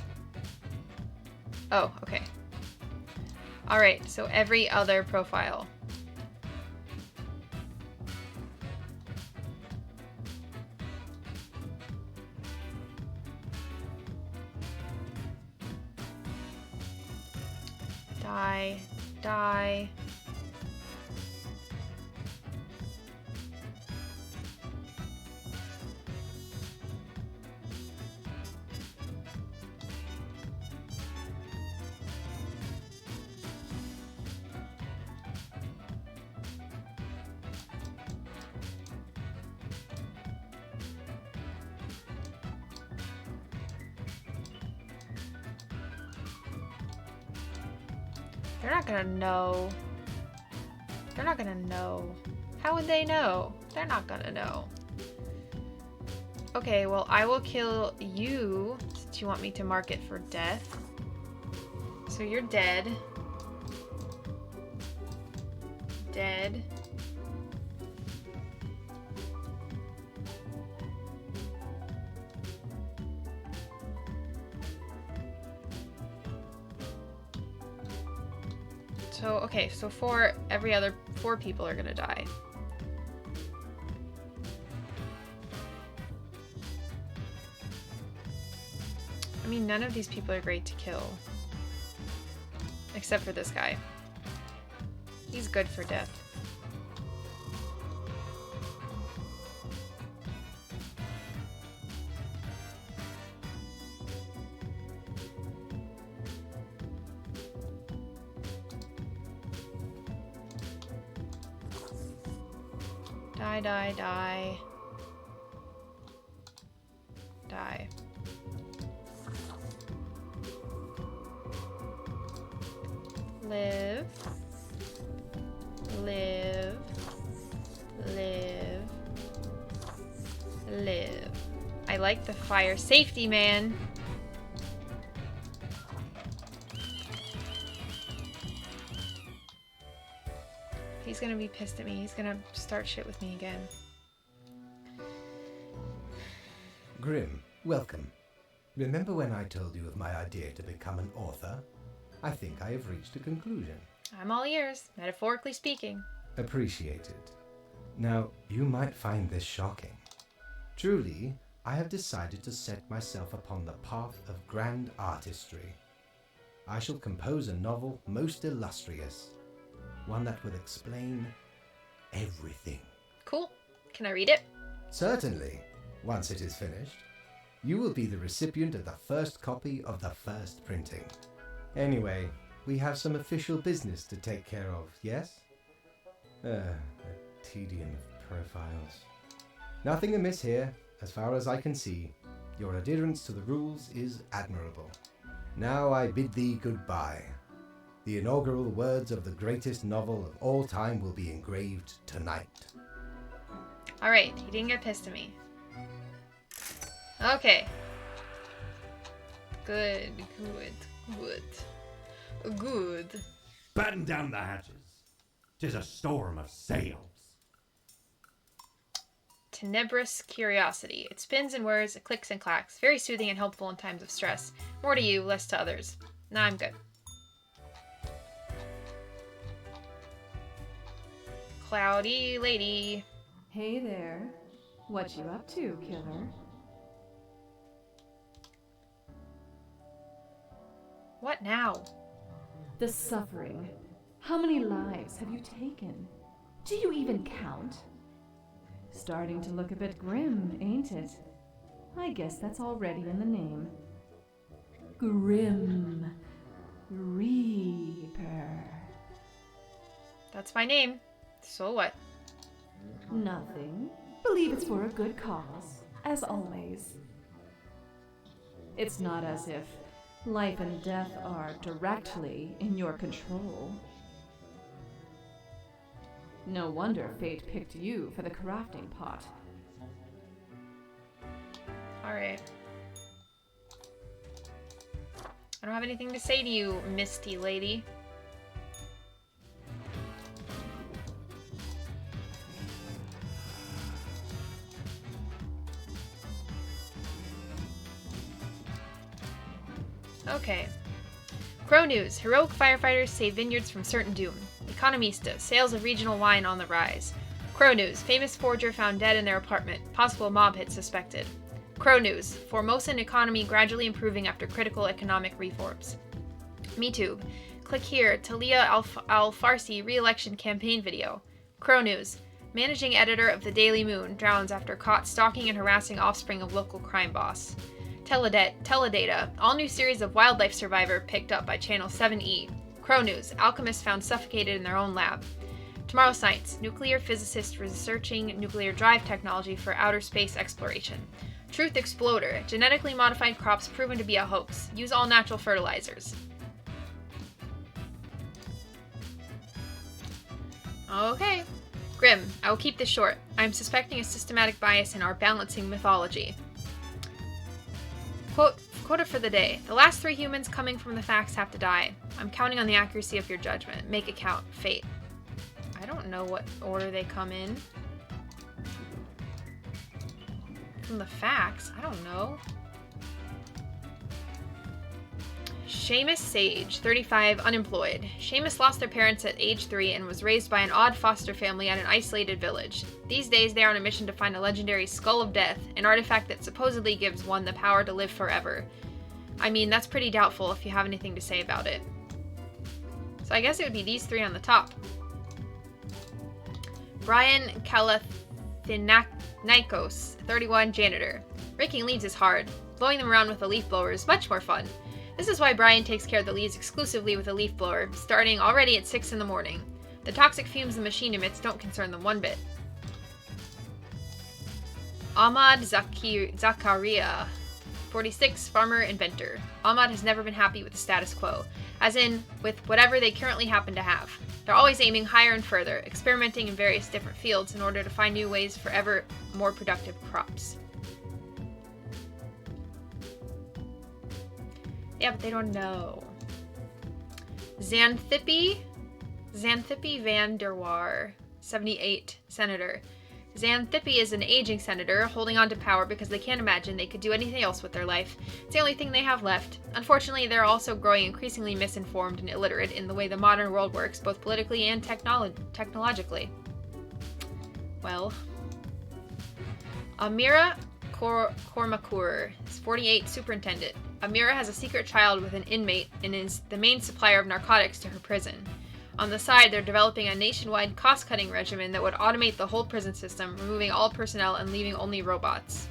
A: Oh, okay. Alright, so every other profile. Die. They're not gonna know. They're not gonna know. How would they know? They're not gonna know. Okay, well, I will kill you since you want me to mark it for death. So you're dead. Dead. So, okay, so every other 4 people are gonna die. I mean, none of these people are great to kill. Except for this guy. He's good for death. Die. Die. Live. I like the fire safety, man. He's gonna be pissed at me. He's gonna start shit with me again.
E: Grim, welcome. Remember when I told you of my idea to become an author? I think I have reached a conclusion.
A: I'm all ears, metaphorically speaking.
E: Appreciated. Now, you might find this shocking. Truly, I have decided to set myself upon the path of grand artistry. I shall compose a novel most illustrious. One that will explain everything.
A: Cool. Can I read it?
E: Certainly. Once it is finished, you will be the recipient of the first copy of the first printing. Anyway, we have some official business to take care of, yes? The tedium of profiles. Nothing amiss here, as far as I can see. Your adherence to the rules is admirable. Now I bid thee goodbye. The inaugural words of the greatest novel of all time will be engraved tonight.
A: Alright, he didn't get pissed at me. Okay. Good.
B: Batten down the hatches. 'Tis a storm of sails.
A: Tenebrous curiosity. It spins and whirs, it clicks and clacks. Very soothing and helpful in times of stress. More to you, less to others. Nah, I'm good. Cloudy lady.
F: Hey there. What you up to, killer?
A: What now?
F: The suffering. How many lives have you taken? Do you even count? Starting to look a bit grim, ain't it? I guess that's already in the name. Grim Reaper.
A: That's my name. So what?
F: Nothing. Believe it's for a good cause, as always. It's not as if life and death are directly in your control. No wonder fate picked you for the crafting pot.
A: Alright. I don't have anything to say to you, misty lady. Okay. Crow News. Heroic firefighters save vineyards from certain doom. Economista. Sales of regional wine on the rise. Crow News. Famous forger found dead in their apartment. Possible mob hit suspected. Crow News. Formosan economy gradually improving after critical economic reforms. MeTube. Click here. Talia Al-Farsi re-election campaign video. Crow News. Managing editor of the Daily Moon drowns after caught stalking and harassing offspring of local crime boss. Teledata. All new series of Wildlife Survivor picked up by Channel 7E. Crow News. Alchemists found suffocated in their own lab. Tomorrow Science. Nuclear physicists researching nuclear drive technology for outer space exploration. Truth Exploder. Genetically modified crops proven to be a hoax. Use all natural fertilizers. Okay. Grim. I will keep this short. I am suspecting a systematic bias in our balancing mythology. Quote for the day. The last 3 humans coming from the facts have to die. I'm counting on the accuracy of your judgment. Make it count. Fate. I don't know what order they come in. From the facts? I don't know. Seamus Sage, 35, unemployed. Seamus lost their parents at age 3 and was raised by an odd foster family at an isolated village. These days they are on a mission to find a legendary Skull of Death, an artifact that supposedly gives one the power to live forever. I mean, that's pretty doubtful if you have anything to say about it. So I guess it would be these 3 on the top. Brian Kalathinakos, 31, janitor. Raking leaves is hard. Blowing them around with a leaf blower is much more fun. This is why Brian takes care of the leaves exclusively with a leaf blower, starting already at 6 in the morning. The toxic fumes the machine emits don't concern them one bit. Ahmad Zakaria, 46, farmer, inventor. Ahmad has never been happy with the status quo, as in, with whatever they currently happen to have. They're always aiming higher and further, experimenting in various different fields in order to find new ways for ever more productive crops. Yeah, but they don't know. Xanthippe van der Waar, 78, senator. Xanthippe is an aging senator, holding on to power because they can't imagine they could do anything else with their life. It's the only thing they have left. Unfortunately, they're also growing increasingly misinformed and illiterate in the way the modern world works, both politically and technologically. Well. Amira Kormakur is 48, superintendent. Amira has a secret child with an inmate and is the main supplier of narcotics to her prison. On the side, they're developing a nationwide cost-cutting regimen that would automate the whole prison system, removing all personnel and leaving only robots.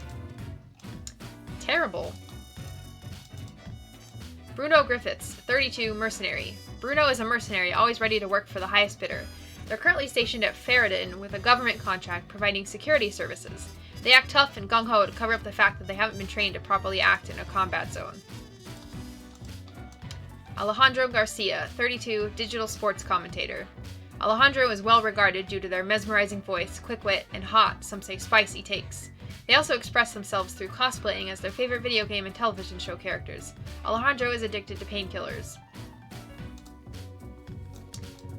A: Terrible. Bruno Griffiths, 32, mercenary. Bruno is a mercenary, always ready to work for the highest bidder. They're currently stationed at Ferrodin with a government contract providing security services. They act tough and gung-ho to cover up the fact that they haven't been trained to properly act in a combat zone. Alejandro Garcia, 32, digital sports commentator. Alejandro is well regarded due to their mesmerizing voice, quick wit, and hot, some say spicy takes. They also express themselves through cosplaying as their favorite video game and television show characters. Alejandro is addicted to painkillers.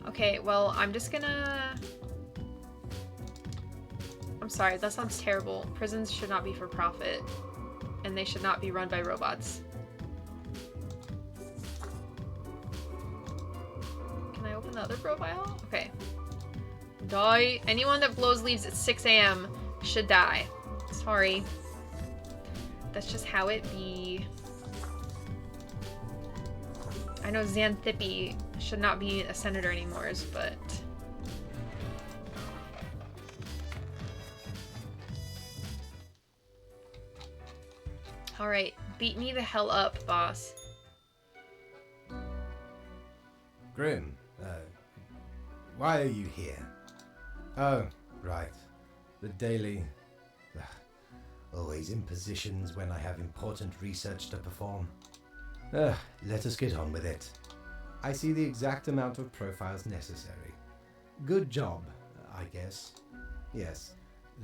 A: Okay, well, I'm sorry, that sounds terrible. Prisons should not be for profit, and they should not be run by robots. Can I open the other profile? Okay. Die. Anyone that blows leaves at 6 a.m. should die. Sorry. That's just how it be. I know Xanthippe should not be a senator anymore, but... Alright, beat me the hell up, boss.
E: Grim, why are you here? Oh, right. The daily... always in positions when I have important research to perform. Let us get on with it. I see the exact amount of profiles necessary. Good job, I guess. Yes,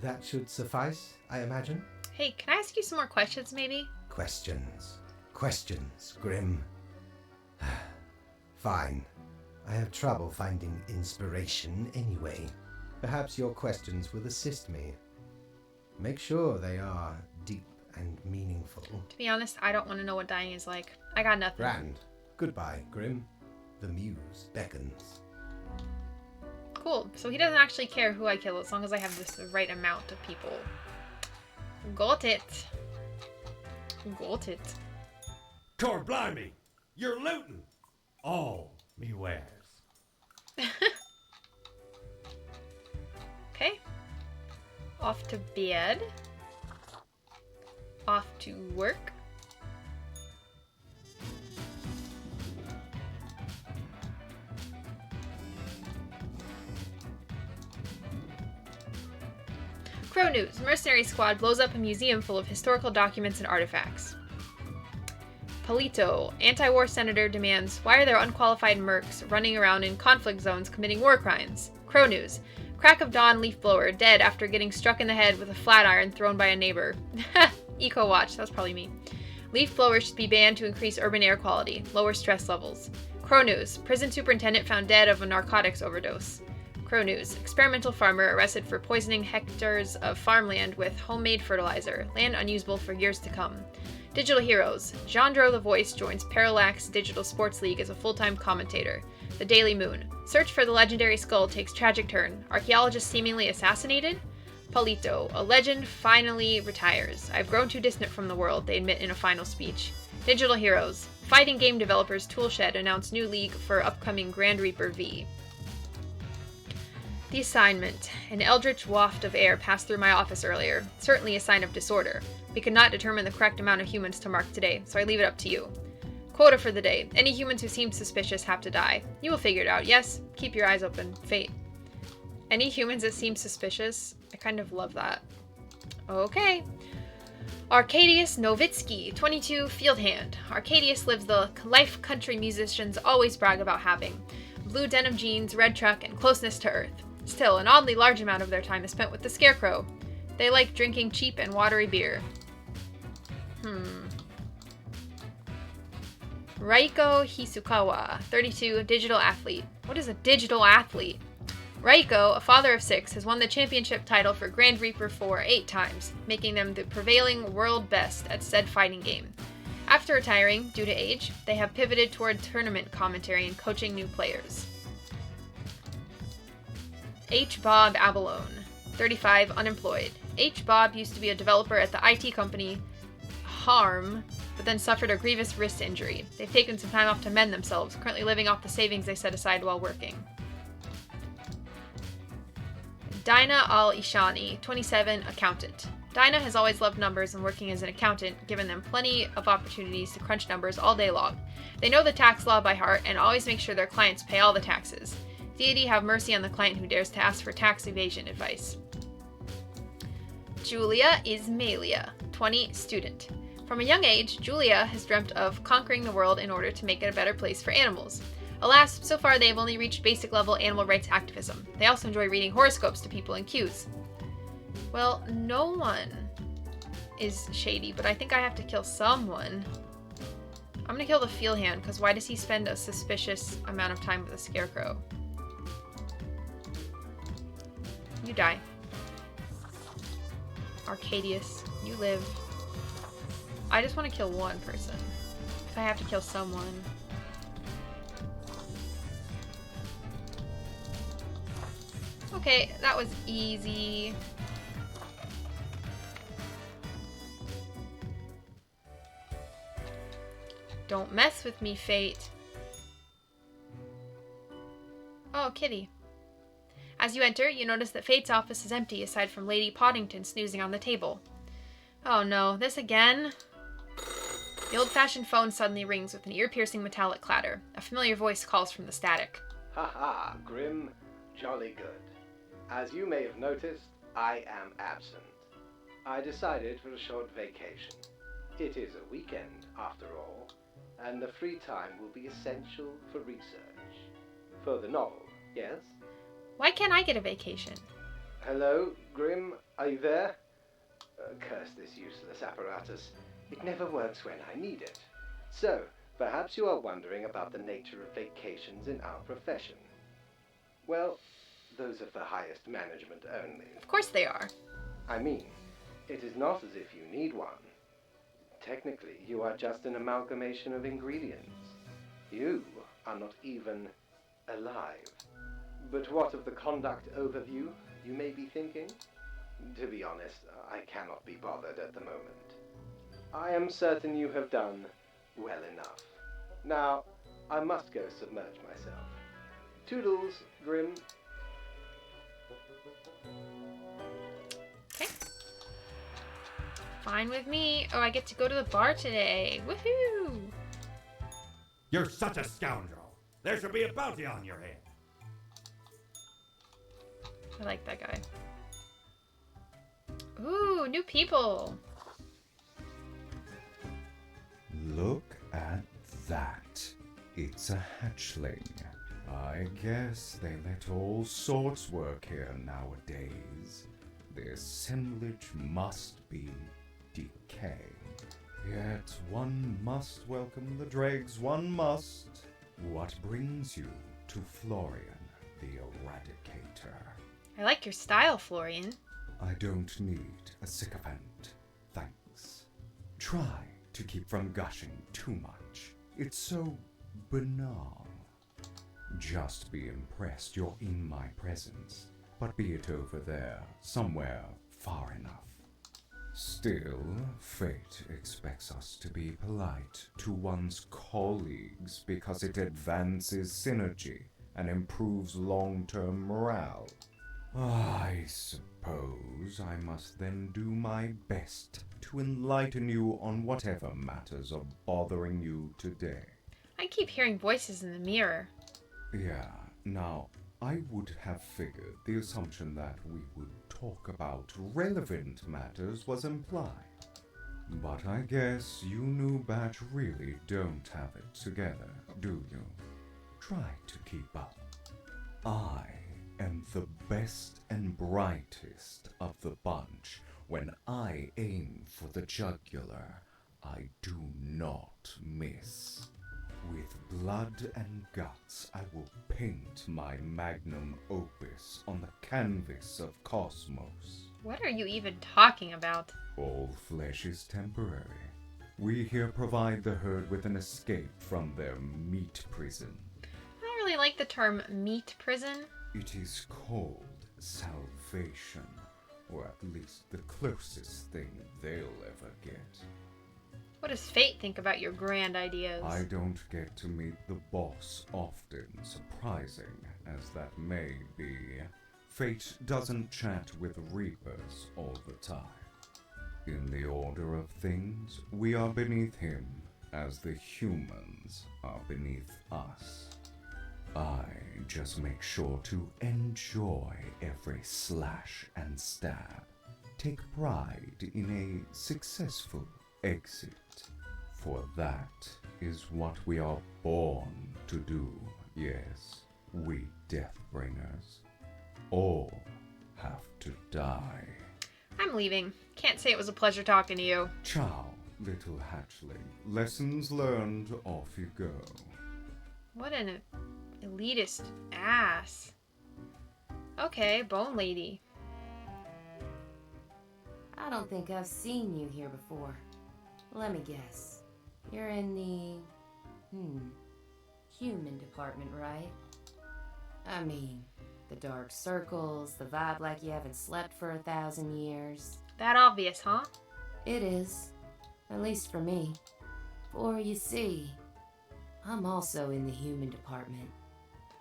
E: that should suffice, I imagine.
A: Hey, can I ask you some more questions, maybe?
E: Questions. Questions, Grim. Fine. I have trouble finding inspiration anyway. Perhaps your questions will assist me. Make sure they are deep and meaningful.
A: To be honest, I don't want to know what dying is like. I got nothing.
E: Grand. Goodbye, Grim. The muse beckons.
A: Cool. So he doesn't actually care who I kill as long as I have the right amount of people. Got it. Got it.
B: Cor blimey, you're looting all me wares.
A: Okay. Off to bed. Off to work. Crow News. Mercenary Squad blows up a museum full of historical documents and artifacts. Palito. Anti-war senator demands, why are there unqualified mercs running around in conflict zones committing war crimes? Crow News. Crack of dawn leaf blower dead after getting struck in the head with a flat iron thrown by a neighbor. Eco Watch. That was probably me. Leaf blowers should be banned to increase urban air quality. Lower stress levels. Crow News. Prison superintendent found dead of a narcotics overdose. Crow News. Experimental farmer arrested for poisoning hectares of farmland with homemade fertilizer. Land unusable for years to come. Digital Heroes. Jandro the Voice joins Parallax Digital Sports League as a full-time commentator. The Daily Moon. Search for the legendary skull takes tragic turn. Archaeologist seemingly assassinated? Palito. A legend finally retires. I've grown too distant from the world, they admit in a final speech. Digital Heroes. Fighting game developers Toolshed announced new league for upcoming Grand Reaper V. The assignment. An eldritch waft of air passed through my office earlier. Certainly a sign of disorder. We could not determine the correct amount of humans to mark today, so I leave it up to you. Quota for the day. Any humans who seem suspicious have to die. You will figure it out, yes? Keep your eyes open. Fate. Any humans that seem suspicious? I kind of love that. Okay. Arcadius Novitsky, 22, field hand. Arcadius lives the life country musicians always brag about having. Blue denim jeans, red truck, and closeness to earth. Still, an oddly large amount of their time is spent with the Scarecrow. They like drinking cheap and watery beer. Raiko Hisukawa, 32, digital athlete. What is a digital athlete? Raiko, a father of 6, has won the championship title for Grand Reaper 4 8 times, making them the prevailing world best at said fighting game. After retiring, due to age, they have pivoted toward tournament commentary and coaching new players. H. Bob Abalone, 35, unemployed. H. Bob used to be a developer at the IT company Harm, but then suffered a grievous wrist injury. They've taken some time off to mend themselves, currently living off the savings they set aside while working. Dinah Al-Ishani, 27, accountant. Dinah has always loved numbers and working as an accountant, given them plenty of opportunities to crunch numbers all day long. They know the tax law by heart and always make sure their clients pay all the taxes. Deity have mercy on the client who dares to ask for tax evasion advice. Julia Ismailia, 20, student. From a young age, Julia has dreamt of conquering the world in order to make it a better place for animals. Alas, so far they have only reached basic level animal rights activism. They also enjoy reading horoscopes to people in queues. Well, no one is shady, but I think I have to kill someone. I'm gonna kill the field hand, because why does he spend a suspicious amount of time with a scarecrow? You die. Arcadius, you live. I just want to kill one person. If I have to kill someone. Okay, that was easy. Don't mess with me, Fate. Oh, kitty. As you enter, you notice that Fate's office is empty aside from Lady Poddington snoozing on the table. Oh no, this again? The old-fashioned phone suddenly rings with an ear-piercing metallic clatter. A familiar voice calls from the static.
E: Ha, Grim. Jolly good. As you may have noticed, I am absent. I decided for a short vacation. It is a weekend, after all, and the free time will be essential for research. For the novel, yes?
A: Why can't I get a vacation?
E: Hello, Grim, are you there? Curse this useless apparatus. It never works when I need it. So, perhaps you are wondering about the nature of vacations in our profession. Well, those are for highest management only.
A: Of course they are.
E: I mean, it is not as if you need one. Technically, you are just an amalgamation of ingredients. You are not even alive. But what of the conduct overview, you may be thinking? To be honest, I cannot be bothered at the moment. I am certain you have done well enough. Now, I must go submerge myself. Toodles, Grim.
A: Okay. Fine with me. Oh, I get to go to the bar today. Woohoo!
B: You're such a scoundrel. There should be a bounty on your head.
A: I like that guy. Ooh, new people.
G: Look at that. It's a hatchling. I guess they let all sorts work here nowadays. The assemblage must be decay. Yet one must welcome the dregs, one must. What brings you to Florian, the Eradicator?
A: I like your style, Florian.
G: I don't need a sycophant, thanks. Try to keep from gushing too much. It's so banal. Just be impressed you're in my presence, but be it over there, somewhere far enough. Still, fate expects us to be polite to one's colleagues because it advances synergy and improves long-term morale. I suppose I must then do my best to enlighten you on whatever matters are bothering you today.
A: I keep hearing voices in the mirror.
G: Yeah, now, I would have figured the assumption that we would talk about relevant matters was implied. But I guess you new batch really don't have it together, do you? Try to keep up. I am the best and brightest of the bunch. When I aim for the jugular, I do not miss. With blood and guts, I will paint my magnum opus on the canvas of cosmos.
A: What are you even talking about?
G: All flesh is temporary. We here provide the herd with an escape from their meat prison.
A: I don't really like the term meat prison.
G: It is called salvation, or at least the closest thing they'll ever get.
A: What does fate think about your grand ideas?
G: I don't get to meet the boss often, surprising as that may be. Fate doesn't chat with reapers all the time. In the order of things, we are beneath him, as the humans are beneath us. I just make sure to enjoy every slash and stab. Take pride in a successful exit. For that is what we are born to do. Yes, we Deathbringers all have to die.
A: I'm leaving. Can't say it was a pleasure talking to you.
G: Ciao, little hatchling. Lessons learned, off you go.
A: What an elitist ass. Okay, Bone Lady.
H: I don't think I've seen you here before. Let me guess. You're in the... human department, right? I mean, the dark circles, the vibe like you haven't slept for 1,000 years.
A: That obvious, huh?
H: It is. At least for me. For you see, I'm also in the human department.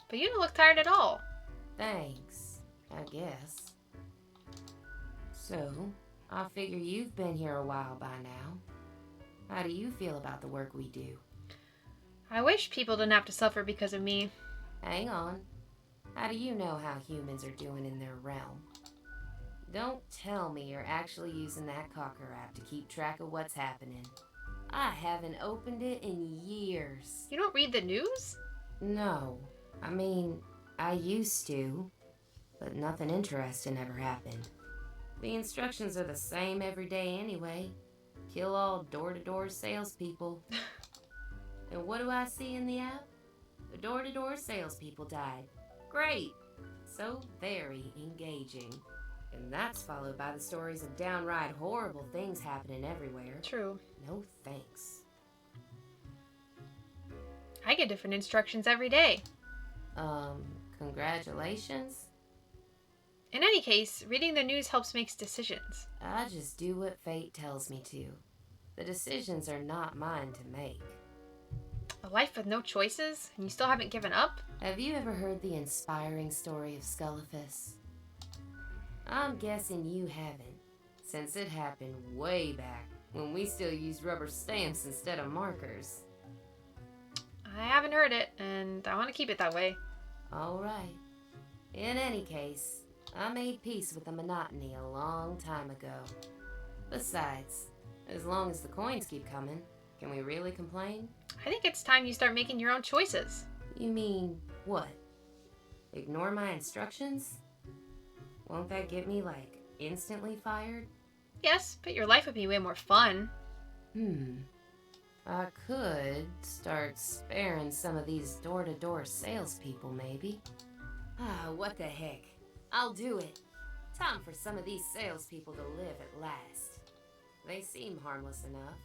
A: But you don't look tired at all.
H: Thanks, I guess. So, I figure you've been here a while by now. How do you feel about the work we do?
A: I wish people didn't have to suffer because of me.
H: Hang on. How do you know how humans are doing in their realm? Don't tell me you're actually using that Cocker app to keep track of what's happening. I haven't opened it in years.
A: You don't read the news?
H: No. I mean, I used to, but nothing interesting ever happened. The instructions are the same every day anyway. Kill all door-to-door salespeople. And what do I see in the app? The door-to-door salespeople died. Great! So very engaging. And that's followed by the stories of downright horrible things happening everywhere.
A: True.
H: No thanks.
A: I get different instructions every day.
H: Congratulations?
A: In any case, reading the news helps make decisions.
H: I just do what fate tells me to. The decisions are not mine to make.
A: A life with no choices? And you still haven't given up?
H: Have you ever heard the inspiring story of Scullifus? I'm guessing you haven't, since it happened way back when we still used rubber stamps instead of markers.
A: I haven't heard it, and I want to keep it that way.
H: Alright. In any case, I made peace with the monotony a long time ago. Besides, as long as the coins keep coming, can we really complain?
A: I think it's time you start making your own choices.
H: You mean, what? Ignore my instructions? Won't that get me, like, instantly fired?
A: Yes, but your life would be way more fun.
H: I could start sparing some of these door-to-door salespeople, maybe. What the heck. I'll do it. Time for some of these salespeople to live at last. They seem harmless enough.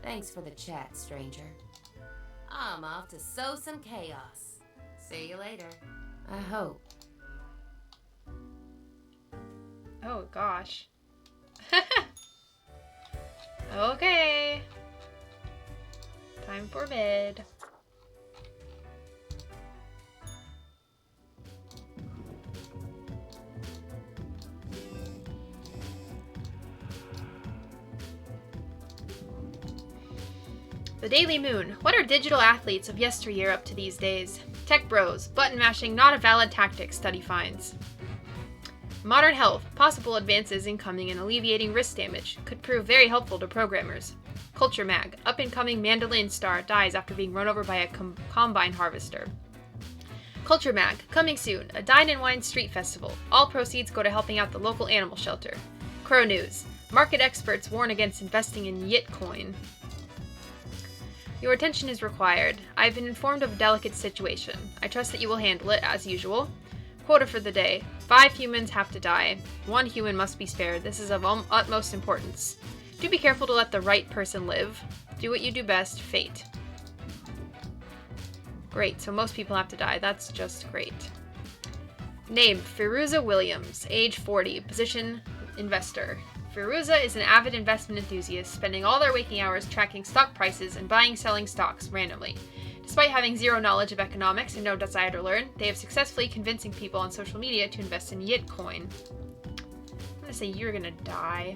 H: Thanks for the chat, stranger. I'm off to sow some chaos. See you later. I hope.
A: Oh, gosh. Okay. Time for bed. The Daily Moon. What are digital athletes of yesteryear up to these days? Tech bros. Button mashing not a valid tactic, study finds. Modern health. Possible advances in coming and alleviating wrist damage. Could prove very helpful to programmers. Culture mag. Up-and-coming mandolin star dies after being run over by a combine harvester. Culture mag. Coming soon. A dine and wine street festival. All proceeds go to helping out the local animal shelter. Crow news. Market experts warn against investing in Yitcoin. Your attention is required. I've been informed of a delicate situation. I trust that you will handle it, as usual. Quota for the day. 5 humans have to die. 1 human must be spared. This is of utmost importance. Do be careful to let the right person live. Do what you do best. Fate. Great, so most people have to die. That's just great. Name, Firuza Williams. Age 40. Position, investor. Firuza is an avid investment enthusiast, spending all their waking hours tracking stock prices and buying and selling stocks randomly. Despite having zero knowledge of economics and no desire to learn, they have successfully convincing people on social media to invest in Yitcoin. I'm gonna say you're gonna die.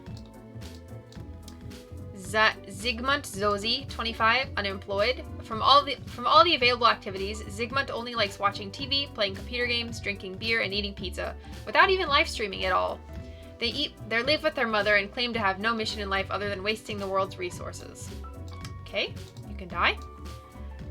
A: Zygmunt Zozi, 25, unemployed. From all the available activities, Zygmunt only likes watching TV, playing computer games, drinking beer, and eating pizza, without even live streaming at all. They live with their mother and claim to have no mission in life other than wasting the world's resources. Okay, you can die.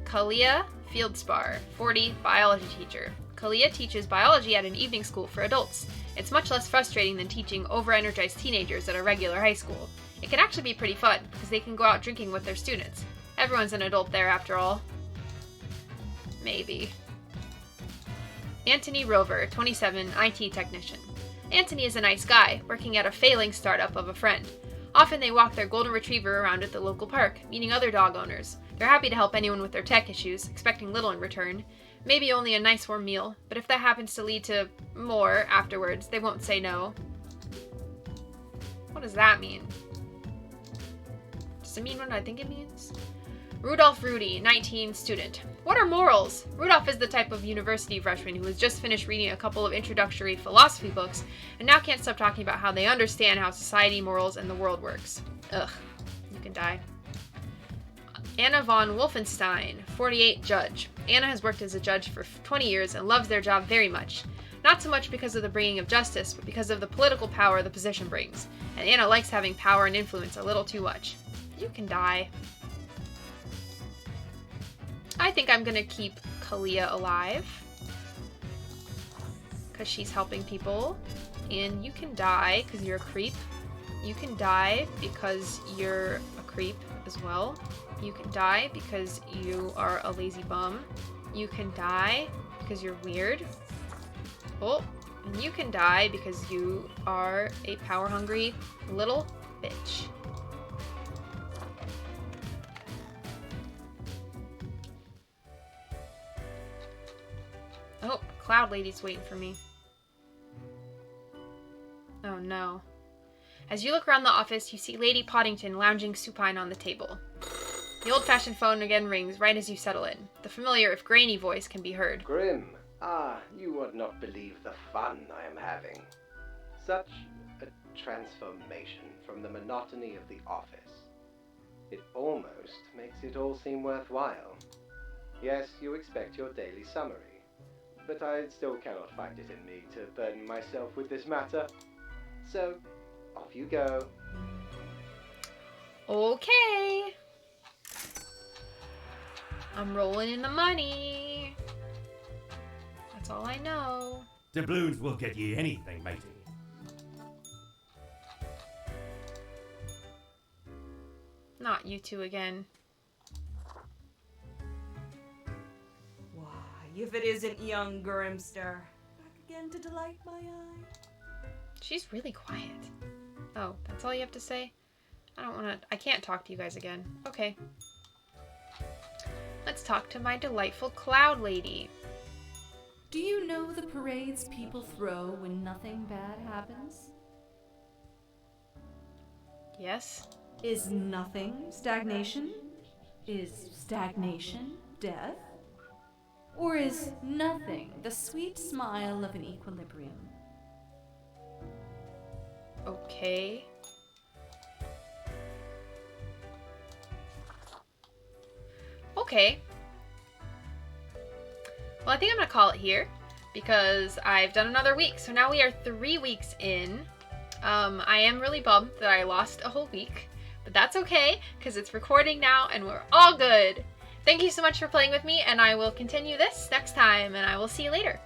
A: Kalia Fieldspar, 40, biology teacher. Kalia teaches biology at an evening school for adults. It's much less frustrating than teaching over-energized teenagers at a regular high school. It can actually be pretty fun, because they can go out drinking with their students. Everyone's an adult there, after all. Maybe. Anthony Rover, 27, IT technician. Anthony is a nice guy, working at a failing startup of a friend. Often they walk their golden retriever around at the local park, meeting other dog owners. They're happy to help anyone with their tech issues, expecting little in return. Maybe only a nice warm meal, but if that happens to lead to more afterwards, they won't say no. What does that mean? Does it mean what I think it means? Rudolph Rudy, 19, student. What are morals? Rudolph is the type of university freshman who has just finished reading a couple of introductory philosophy books and now can't stop talking about how they understand how society, morals, and the world works. Ugh, you can die. Anna von Wolfenstein, 48, judge. Anna has worked as a judge for 20 years and loves their job very much. Not so much because of the bringing of justice, but because of the political power the position brings. And Anna likes having power and influence a little too much. You can die. I think I'm gonna keep Kalia alive. Because she's helping people. And you can die because you're a creep. You can die because you're a creep as well. You can die because you are a lazy bum. You can die because you're weird. Oh, and you can die because you are a power-hungry little bitch. Oh, Cloud Lady's waiting for me. Oh no. As you look around the office, you see Lady Poddington lounging supine on the table. The old-fashioned phone again rings right as you settle in. The familiar, if grainy, voice can be heard.
E: Grim, you would not believe the fun I am having. Such a transformation from the monotony of the office. It almost makes it all seem worthwhile. Yes, you expect your daily summary, but I still cannot find it in me to burden myself with this matter. So, off you go.
A: Okay. I'm rolling in the money. That's all I know.
B: Doubloons will get ye anything, matey.
A: Not you two again.
D: Why, if it isn't young Grimster. Back again to delight my eye.
A: She's really quiet. Oh, that's all you have to say? I can't talk to you guys again. Okay. Let's talk to my delightful Cloud Lady.
F: Do you know the parades people throw when nothing bad happens?
A: Yes?
F: Is nothing stagnation? Is stagnation death? Or is nothing the sweet smile of an equilibrium?
A: Okay. Okay. Well, I think I'm gonna call it here because I've done another week. So now we are 3 weeks in. I am really bummed that I lost a whole week, but that's okay because it's recording now and we're all good. Thank you so much for playing with me, and I will continue this next time, and I will see you later.